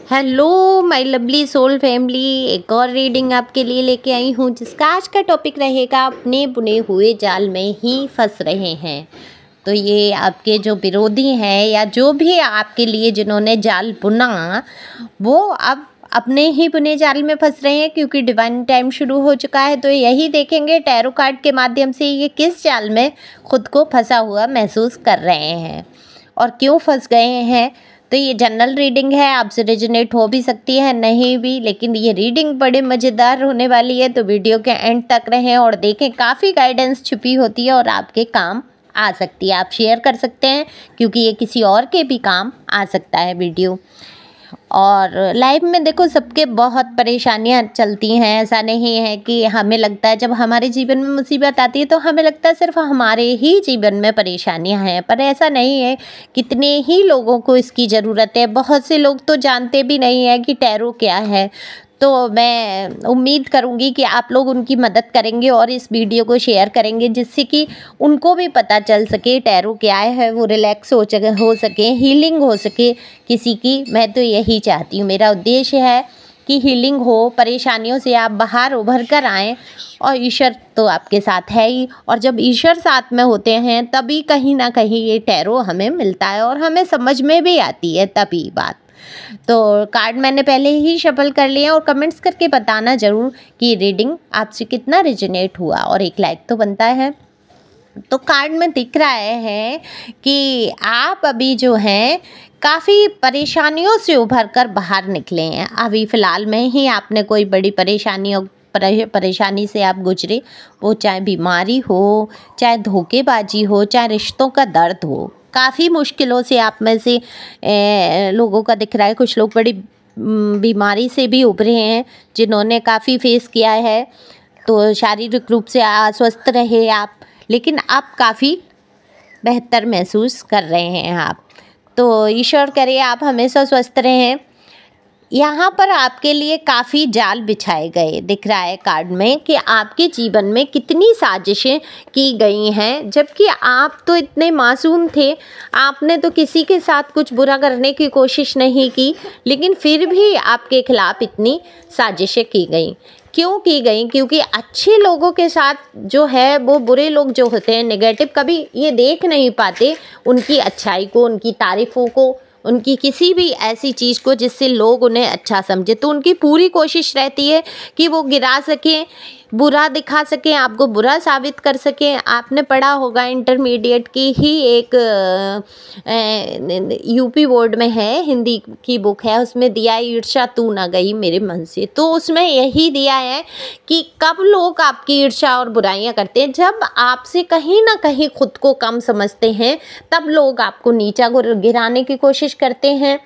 Hello my lovely soul family, एक और reading आपके लिए लेके आई हूँ जिसका आज का टॉपिक रहेगा अपने बुने हुए जाल में ही फंस रहे हैं। तो ये आपके जो विरोधी हैं या जो भी आपके लिए जिन्होंने जाल बुना वो अब अपने ही बुने जाल में फंस रहे हैं, क्योंकि डिवाइन टाइम शुरू हो चुका है। तो यही देखेंगे टैरो कार्ड के माध्यम से ये किस जाल में खुद को फंसा हुआ महसूस कर रहे हैं और क्यों फंस गए हैं। तो ये जनरल रीडिंग है, आपसे रेजोनेट हो भी सकती है नहीं भी, लेकिन ये रीडिंग बड़े मज़ेदार होने वाली है। तो वीडियो के एंड तक रहें और देखें, काफ़ी गाइडेंस छुपी होती है और आपके काम आ सकती है। आप शेयर कर सकते हैं क्योंकि ये किसी और के भी काम आ सकता है वीडियो। और लाइफ में देखो सबके बहुत परेशानियां चलती हैं, ऐसा नहीं है कि हमें लगता है जब हमारे जीवन में मुसीबत आती है तो हमें लगता है सिर्फ हमारे ही जीवन में परेशानियां हैं, पर ऐसा नहीं है। कितने ही लोगों को इसकी ज़रूरत है। बहुत से लोग तो जानते भी नहीं है कि टैरो क्या है। तो मैं उम्मीद करूंगी कि आप लोग उनकी मदद करेंगे और इस वीडियो को शेयर करेंगे जिससे कि उनको भी पता चल सके टैरो क्या है, वो रिलैक्स हो सके, हीलिंग हो सके किसी की। मैं तो यही चाहती हूँ, मेरा उद्देश्य है कि हीलिंग हो, परेशानियों से आप बाहर उभर कर आएँ। और ईश्वर तो आपके साथ है ही, और जब ईश्वर साथ में होते हैं तभी कहीं ना कहीं ये टैरो हमें मिलता है और हमें समझ में भी आती है तभी बात। तो कार्ड मैंने पहले ही शफल कर लिया और कमेंट्स करके बताना ज़रूर कि रीडिंग आपसे कितना रेजोनेट हुआ, और एक लाइक तो बनता है। तो कार्ड में दिख रहा है कि आप अभी जो हैं काफ़ी परेशानियों से उभर कर बाहर निकले हैं। अभी फ़िलहाल में ही आपने कोई बड़ी परेशानी से आप गुजरे, वो चाहे बीमारी हो, चाहे धोखेबाजी हो, चाहे रिश्तों का दर्द हो। काफ़ी मुश्किलों से आप में से लोगों का दिख रहा है। कुछ लोग बड़ी बीमारी से भी उभरे हैं जिन्होंने काफ़ी फेस किया है। तो शारीरिक रूप से अस्वस्थ रहे आप, लेकिन आप काफ़ी बेहतर महसूस कर रहे हैं आप। तो ईश्वर करे आप हमेशा स्वस्थ रहें। यहाँ पर आपके लिए काफ़ी जाल बिछाए गए दिख रहा है कार्ड में कि आपके जीवन में कितनी साजिशें की गई हैं, जबकि आप तो इतने मासूम थे। आपने तो किसी के साथ कुछ बुरा करने की कोशिश नहीं की, लेकिन फिर भी आपके खिलाफ इतनी साजिशें की गई। क्यों की गई? क्योंकि अच्छे लोगों के साथ जो है वो बुरे लोग जो होते हैं नेगेटिव, कभी ये देख नहीं पाते उनकी अच्छाई को, उनकी तारीफ़ों को, उनकी किसी भी ऐसी चीज़ को जिससे लोग उन्हें अच्छा समझे। तो उनकी पूरी कोशिश रहती है कि वो गिरा सकें, बुरा दिखा सकें, आपको बुरा साबित कर सकें। आपने पढ़ा होगा, इंटरमीडिएट की ही एक यूपी बोर्ड में है, हिंदी की बुक है, उसमें दिया है ईर्ष्या तू ना गई मेरे मन से। तो उसमें यही दिया है कि कब लोग आपकी ईर्ष्या और बुराइयां करते हैं, जब आपसे कहीं ना कहीं खुद को कम समझते हैं, तब लोग आपको नीचा गिराने की कोशिश करते हैं,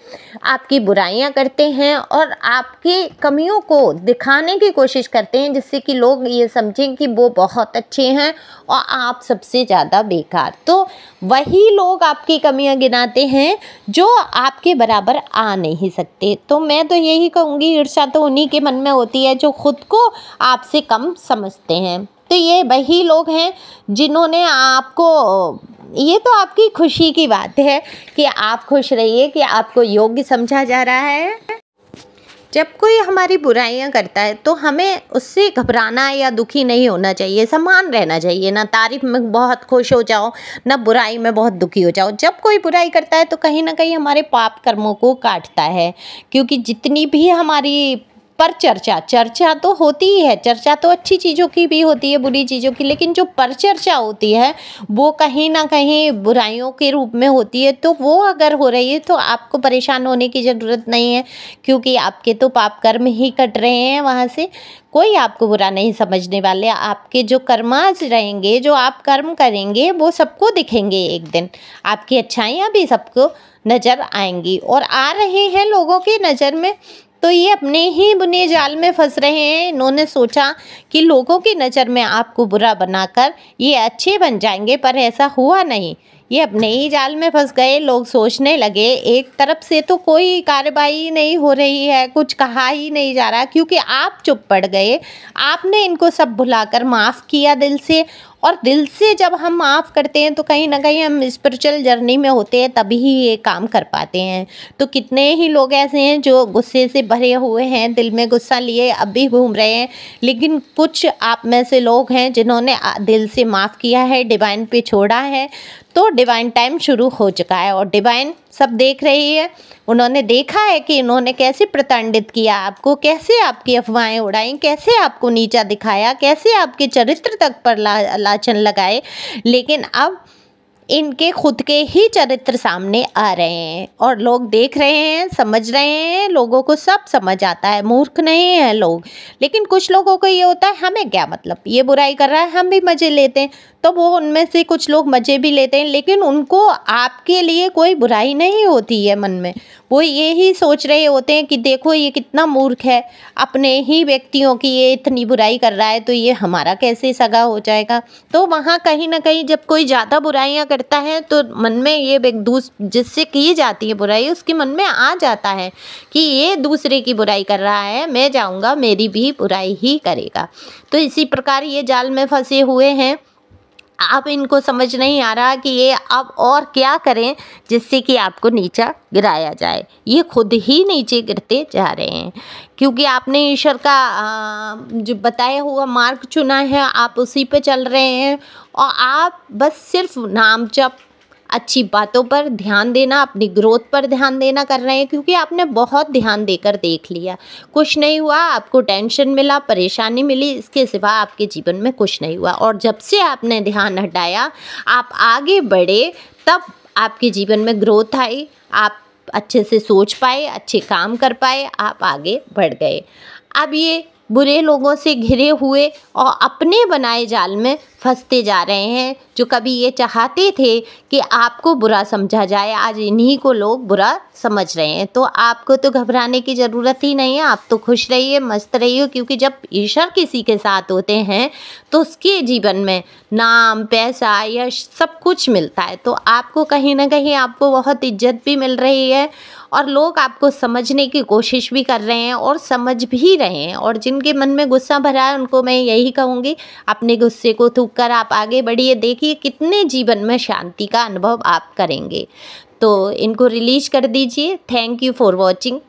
आपकी बुराइयां करते हैं और आपके कमियों को दिखाने की कोशिश करते हैं, जिससे कि लोग ये समझें कि वो बहुत अच्छे हैं और आप सबसे ज़्यादा बेकार। तो वही लोग आपकी कमियां गिनाते हैं जो आपके बराबर आ नहीं सकते। तो मैं तो यही कहूँगी, ईर्ष्या तो उन्हीं के मन में होती है जो खुद को आपसे कम समझते हैं। तो ये वही लोग हैं जिन्होंने आपको, ये तो आपकी खुशी की बात है कि आप खुश रहिए कि आपको योग्य समझा जा रहा है। जब कोई हमारी बुराइयां करता है तो हमें उससे घबराना या दुखी नहीं होना चाहिए, समान रहना चाहिए। ना तारीफ में बहुत खुश हो जाओ, ना बुराई में बहुत दुखी हो जाओ। जब कोई बुराई करता है तो कहीं ना कहीं हमारे पाप कर्मों को काटता है, क्योंकि जितनी भी हमारी पर चर्चा तो होती ही है। चर्चा तो अच्छी चीज़ों की भी होती है, बुरी चीज़ों की, लेकिन जो परचर्चा होती है वो कहीं ना कहीं बुराइयों के रूप में होती है। तो वो अगर हो रही है तो आपको परेशान होने की ज़रूरत नहीं है, क्योंकि आपके तो पाप कर्म ही कट रहे हैं। वहाँ से कोई आपको बुरा नहीं समझने वाले। आपके जो कर्माज रहेंगे, जो आप कर्म करेंगे, वो सबको दिखेंगे एक दिन। आपकी अच्छाइयाँ भी सबको नज़र आएंगी और आ रहे हैं लोगों की नज़र में। तो ये अपने ही बुने जाल में फंस रहे हैं। इन्होंने सोचा कि लोगों की नज़र में आपको बुरा बनाकर ये अच्छे बन जाएंगे, पर ऐसा हुआ नहीं। ये अपने ही जाल में फंस गए। लोग सोचने लगे एक तरफ से तो कोई कार्रवाई नहीं हो रही है, कुछ कहा ही नहीं जा रहा, क्योंकि आप चुप पड़ गए। आपने इनको सब भुलाकर माफ़ किया दिल से, और दिल से जब हम माफ़ करते हैं तो कहीं ना कहीं हम स्पिरिचुअल जर्नी में होते हैं, तभी ही ये काम कर पाते हैं। तो कितने ही लोग ऐसे हैं जो गुस्से से भरे हुए हैं, दिल में गुस्सा लिए अब भी घूम रहे हैं, लेकिन कुछ आप में से लोग हैं जिन्होंने दिल से माफ़ किया है, डिवाइन पे छोड़ा है। तो डिवाइन टाइम शुरू हो चुका है और डिवाइन सब देख रही है। उन्होंने देखा है कि इन्होंने कैसे प्रताड़ित किया आपको, कैसे आपकी अफवाहें उड़ाई, कैसे आपको नीचा दिखाया, कैसे आपके चरित्र तक पर लाछन लगाए। लेकिन अब इनके खुद के ही चरित्र सामने आ रहे हैं और लोग देख रहे हैं, समझ रहे हैं। लोगों को सब समझ आता है, मूर्ख नहीं है लोग। लेकिन कुछ लोगों को ये होता है हमें क्या मतलब, ये बुराई कर रहा है हम भी मज़े लेते हैं। तो वो उनमें से कुछ लोग मज़े भी लेते हैं, लेकिन उनको आपके लिए कोई बुराई नहीं होती है मन में। वो ये ही सोच रहे होते हैं कि देखो ये कितना मूर्ख है, अपने ही व्यक्तियों की ये इतनी बुराई कर रहा है, तो ये हमारा कैसे सगा हो जाएगा। तो वहाँ कहीं ना कहीं जब कोई ज़्यादा बुराइयाँ करता है तो मन में ये जिससे की जाती है बुराई, उसके मन में आ जाता है कि ये दूसरे की बुराई कर रहा है, मैं जाऊँगा मेरी भी बुराई ही करेगा। तो इसी प्रकार ये जाल में फंसे हुए हैं। अब इनको समझ नहीं आ रहा कि ये अब और क्या करें जिससे कि आपको नीचा गिराया जाए। ये खुद ही नीचे गिरते जा रहे हैं, क्योंकि आपने ईश्वर का जो बताया हुआ मार्ग चुना है, आप उसी पे चल रहे हैं। और आप बस सिर्फ नाम जप, अच्छी बातों पर ध्यान देना, अपनी ग्रोथ पर ध्यान देना कर रहे हैं, क्योंकि आपने बहुत ध्यान देकर देख लिया, कुछ नहीं हुआ। आपको टेंशन मिला, परेशानी मिली, इसके सिवा आपके जीवन में कुछ नहीं हुआ। और जब से आपने ध्यान हटाया, आप आगे बढ़े, तब आपके जीवन में ग्रोथ आई, आप अच्छे से सोच पाए, अच्छे काम कर पाए, आप आगे बढ़ गए। अब ये बुरे लोगों से घिरे हुए और अपने बनाए जाल में फंसते जा रहे हैं। जो कभी ये चाहते थे कि आपको बुरा समझा जाए, आज इन्हीं को लोग बुरा समझ रहे हैं। तो आपको तो घबराने की ज़रूरत ही नहीं है, आप तो खुश रहिए, मस्त रहिए, क्योंकि जब ईश्वर किसी के साथ होते हैं तो उसके जीवन में नाम, पैसा, यश सब कुछ मिलता है। तो आपको कहीं ना कहीं आपको बहुत इज्जत भी मिल रही है और लोग आपको समझने की कोशिश भी कर रहे हैं और समझ भी रहे हैं। और जिनके मन में गुस्सा भरा है उनको मैं यही कहूँगी, अपने गुस्से को थूक कर आप आगे बढ़िए। देखिए कितने जीवन में शांति का अनुभव आप करेंगे। तो इनको रिलीज कर दीजिए। Thank you for watching.